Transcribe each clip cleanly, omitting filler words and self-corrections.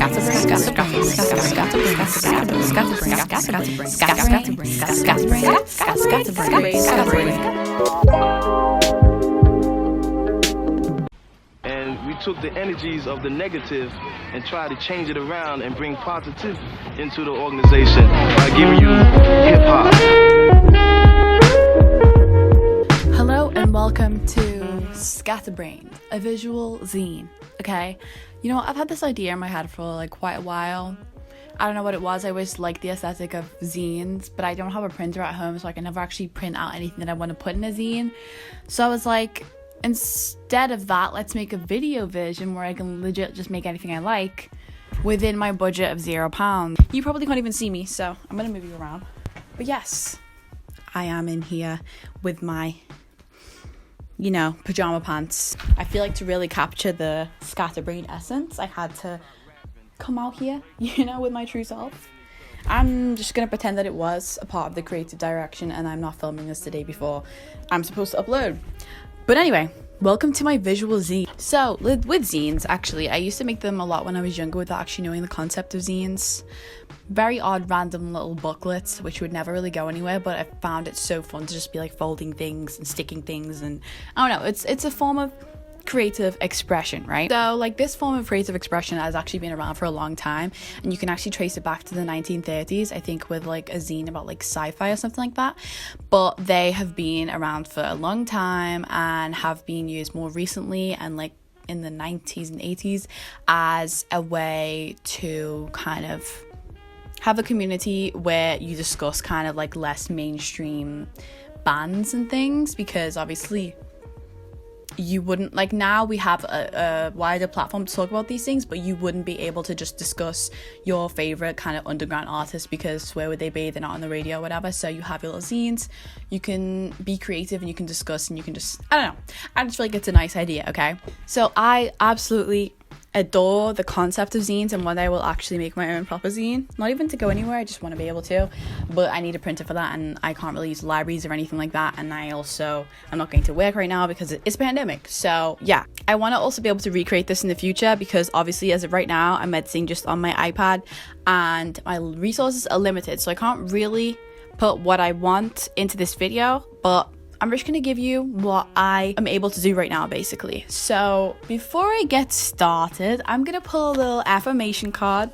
And we took the energies of the negative and tried to change it around and bring positive into the organization by giving you hip-hop. Hello and welcome to Scatterbrained, a visual zine, okay? You know what, I've had this idea in my head for like quite a while. I don't know what it was. I always liked the aesthetic of zines, but I don't have a printer at home, so I can never actually print out anything that I want to put in a zine. So I was like, instead of that, let's make a video version where I can legit just make anything I like within my budget of £0. You probably can't even see me, so I'm gonna move you around. But yes, I am in here with my, you know, pajama pants. I feel like to really capture the Scatterbrained essence, I had to come out here, you know, with my true self. I'm just gonna pretend that it was a part of the creative direction and I'm not filming this the day before I'm supposed to upload. But anyway, welcome to my visual zine. So with zines, actually, I used to make them a lot when I was younger without actually knowing the concept of zines. Very odd, random little booklets, which would never really go anywhere, but I found it so fun to just be like folding things and sticking things, and I don't know, it's a form of creative expression, right? So like this form of creative expression has actually been around for a long time, and you can actually trace it back to the 1930s, I think, with like a zine about like sci-fi or something like that. But they have been around for a long time and have been used more recently and like in the 90s and 80s as a way to kind of have a community where you discuss kind of like less mainstream bands and things, because obviously you wouldn't, like, now we have a wider platform to talk about these things, but you wouldn't be able to just discuss your favorite kind of underground artists, because where would they be? They're not on the radio or whatever. So you have your little zines, you can be creative and you can discuss and you can just, I don't know, I just feel like it's a nice idea. Okay, so I absolutely adore the concept of zines, and one day I will actually make my own proper zine, not even to go anywhere, I just want to be able to, but I need a printer for that, and I can't really use libraries or anything like that, and I'm not going to work right now because it's a pandemic. So yeah, I want to also be able to recreate this in the future, because obviously as of right now I'm editing just on my iPad and my resources are limited, so I can't really put what I want into this video, but I'm just going to give you what I am able to do right now, basically. So before I get started, I'm going to pull a little affirmation card.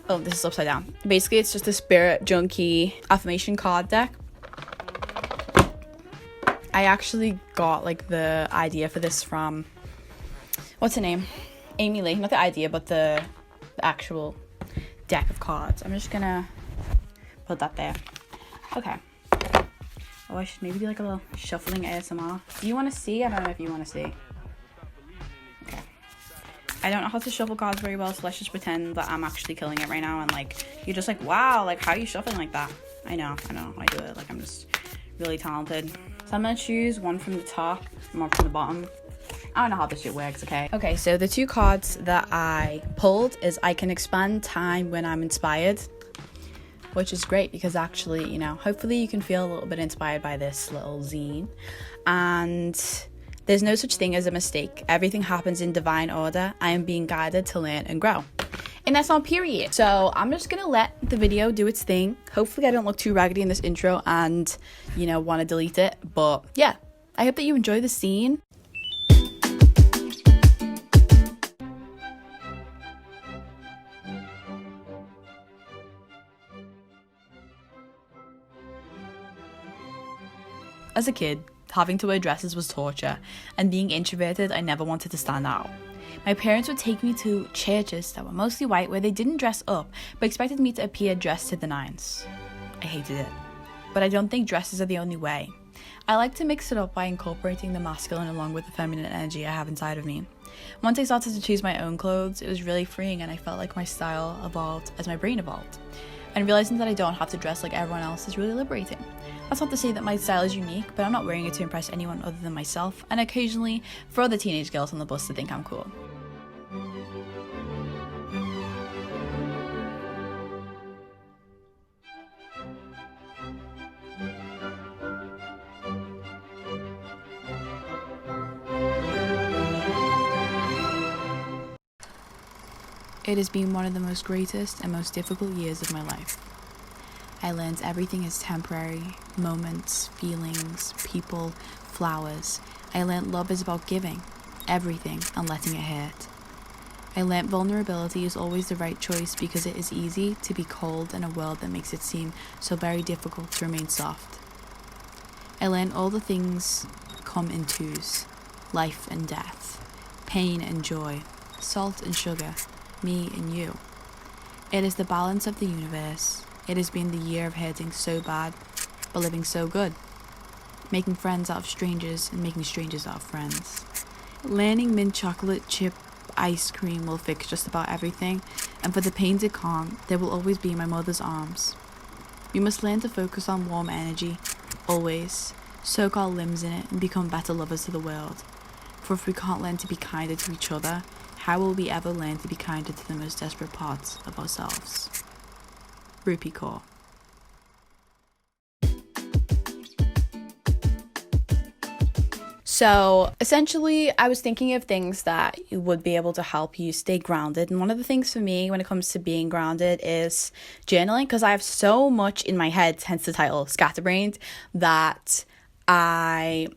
Oh, this is upside down. Basically, it's just a Spirit Junkie affirmation card deck. I actually got like the idea for this from, what's her name? Amy Lee. Not the idea, but the actual deck of cards. I'm just going to put that there. Okay. Oh, I should maybe do like a little shuffling ASMR. Do you want to see? I don't know if you want to see. Okay. I don't know how to shuffle cards very well, so let's just pretend that I'm actually killing it right now, and like you're just like, wow, like how are you shuffling like that? I know I do it, like I'm just really talented. So I'm gonna choose one from the top and one from the bottom. I don't know how this shit works. Okay, so the two cards that I pulled is I can expand time when I'm inspired, which is great because actually, you know, hopefully you can feel a little bit inspired by this little zine. And there's no such thing as a mistake. Everything happens in divine order. I am being guided to learn and grow. And that's on period. So I'm just gonna let the video do its thing. Hopefully I don't look too raggedy in this intro and, you know, want to delete it. But yeah, I hope that you enjoy the scene. As a kid, having to wear dresses was torture, and being introverted, I never wanted to stand out. My parents would take me to churches that were mostly white where they didn't dress up, but expected me to appear dressed to the nines. I hated it. But I don't think dresses are the only way. I like to mix it up by incorporating the masculine along with the feminine energy I have inside of me. Once I started to choose my own clothes, it was really freeing, and I felt like my style evolved as my brain evolved. And realizing that I don't have to dress like everyone else is really liberating. That's not to say that my style is unique, but I'm not wearing it to impress anyone other than myself, and occasionally for other teenage girls on the bus to think I'm cool. It has been one of the most greatest and most difficult years of my life. I learned everything is temporary, moments, feelings, people, flowers. I learned love is about giving, everything, and letting it hurt. I learned vulnerability is always the right choice because it is easy to be cold in a world that makes it seem so very difficult to remain soft. I learned all the things come in twos, life and death, pain and joy, salt and sugar, me and you. It is the balance of the universe. It has been the year of hurting so bad, but living so good. Making friends out of strangers and making strangers out of friends. Learning mint chocolate chip ice cream will fix just about everything, and for the pain to calm, there will always be my mother's arms. We must learn to focus on warm energy, always, soak our limbs in it and become better lovers to the world. For if we can't learn to be kinder to each other, how will we ever learn to be kinder to the most desperate parts of ourselves? Rupi Kaur. So essentially, I was thinking of things that would be able to help you stay grounded. And one of the things for me when it comes to being grounded is journaling, because I have so much in my head, hence the title Scatterbrained, that I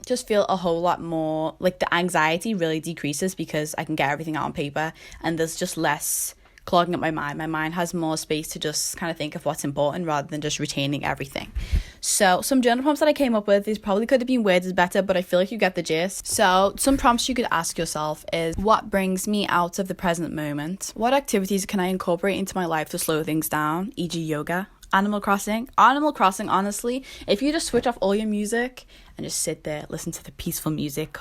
just feel a whole lot more like the anxiety really decreases because I can get everything out on paper and there's just less clogging up my mind. My mind has more space to just kind of think of what's important rather than just retaining everything. So some journal prompts that I came up with, these probably could have been worded better, but I feel like you get the gist. So some prompts you could ask yourself is, what brings me out of the present moment? What activities can I incorporate into my life to slow things down, e.g. yoga? Animal Crossing, honestly, if you just switch off all your music and just sit there, listen to the peaceful music,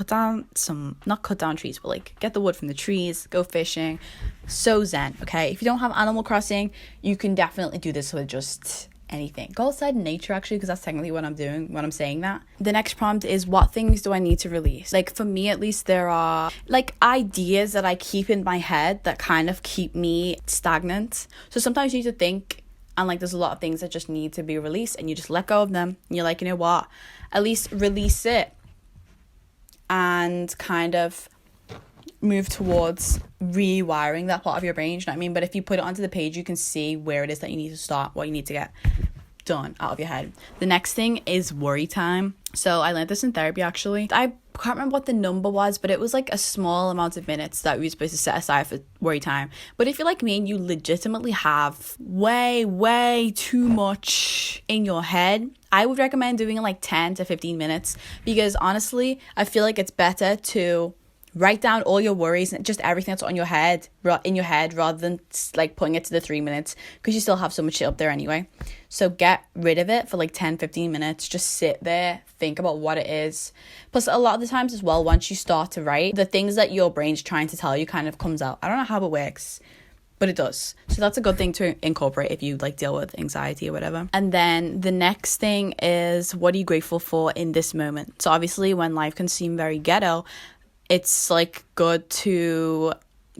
not cut down trees, but like get the wood from the trees, go fishing, so zen, okay? If you don't have Animal Crossing, you can definitely do this with just anything. Go outside in nature, actually, because that's technically what I'm doing when I'm saying that. The next prompt is, what things do I need to release? Like for me, at least, there are like ideas that I keep in my head that kind of keep me stagnant. So sometimes you need to think, and like there's a lot of things that just need to be released and you just let go of them. And you're like, you know what? At least release it and kind of move towards rewiring that part of your brain. You know what I mean? But if you put it onto the page, you can see where it is that you need to start, what you need to get done out of your head. The next thing is worry time. So I learned this in therapy, actually. I can't remember what the number was, but it was like a small amount of minutes that we were supposed to set aside for worry time. But if you're like me and you legitimately have way too much in your head, I would recommend doing like 10 to 15 minutes, because honestly, I feel like it's better to write down all your worries and just everything that's on your head in your head rather than like putting it to the 3 minutes, because you still have so much shit up there anyway. So get rid of it for like 10-15 minutes. Just sit there, think about what it is. Plus a lot of the times as well, once you start to write, the things that your brain's trying to tell you kind of comes out. I don't know how it works, but it does. So that's a good thing to incorporate if you like deal with anxiety or whatever. And then the next thing is, what are you grateful for in this moment? So obviously when life can seem very ghetto, it's like good to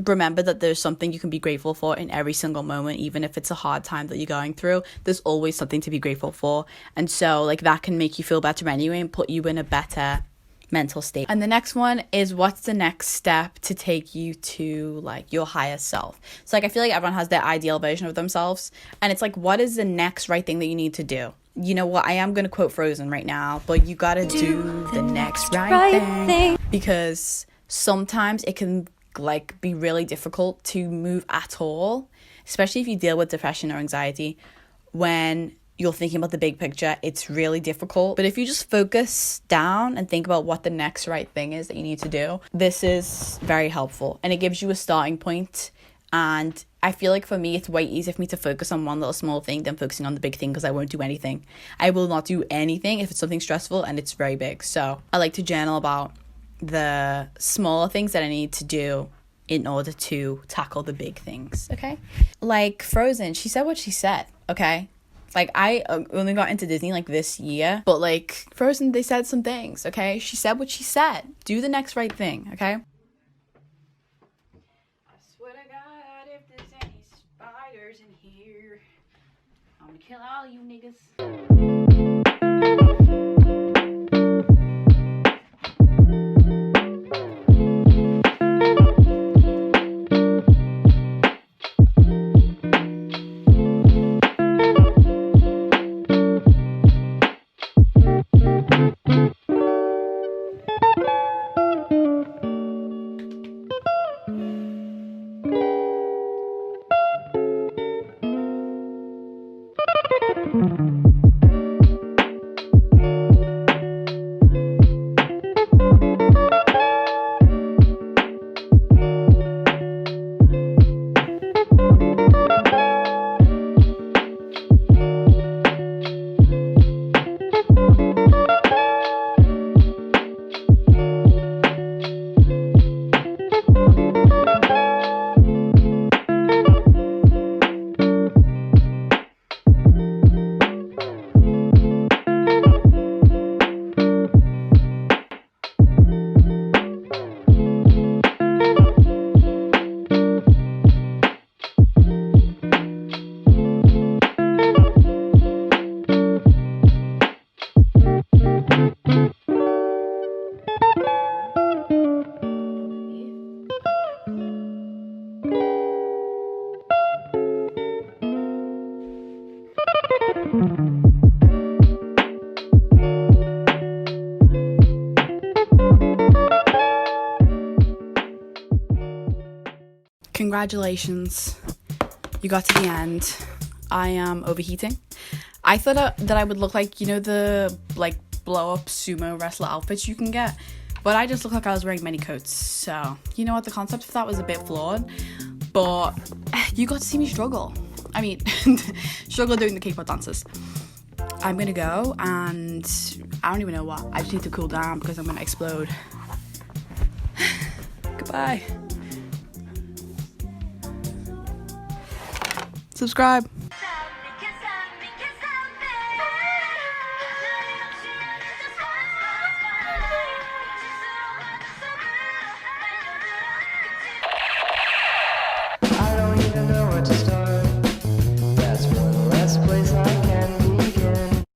remember that there's something you can be grateful for in every single moment. Even if it's a hard time that you're going through, there's always something to be grateful for. And so like that can make you feel better anyway and put you in a better mental state. And the next one is, what's the next step to take you to like your higher self? So like I feel like everyone has their ideal version of themselves, and it's like, what is the next right thing that you need to do? You know what, I am going to quote Frozen right now, but you got to do the next right thing. Because sometimes it can like be really difficult to move at all, especially if you deal with depression or anxiety. When you're thinking about the big picture, it's really difficult. But if you just focus down and think about what the next right thing is that you need to do, this is very helpful, and it gives you a starting point. And I feel like for me, it's way easier for me to focus on one little small thing than focusing on the big thing, because I won't do anything. I will not do anything if it's something stressful and it's very big. So I like to journal about the smaller things that I need to do in order to tackle the big things, okay? Like Frozen, she said what she said, okay? Like, I only got into Disney like this year, but like Frozen, they said some things, okay? She said what she said. Do the next right thing, okay? I swear to God, if there's any spiders in here, I'm gonna kill all you niggas. Congratulations, you got to the end. I am overheating. I thought that I would look like, you know, the like blow up sumo wrestler outfits you can get, but I just looked like I was wearing many coats. So you know what, the concept of that was a bit flawed, but you got to see me struggle. I mean, struggle doing the K-pop dances. I'm gonna go, and I don't even know what. I just need to cool down because I'm gonna explode. Goodbye. Subscribe.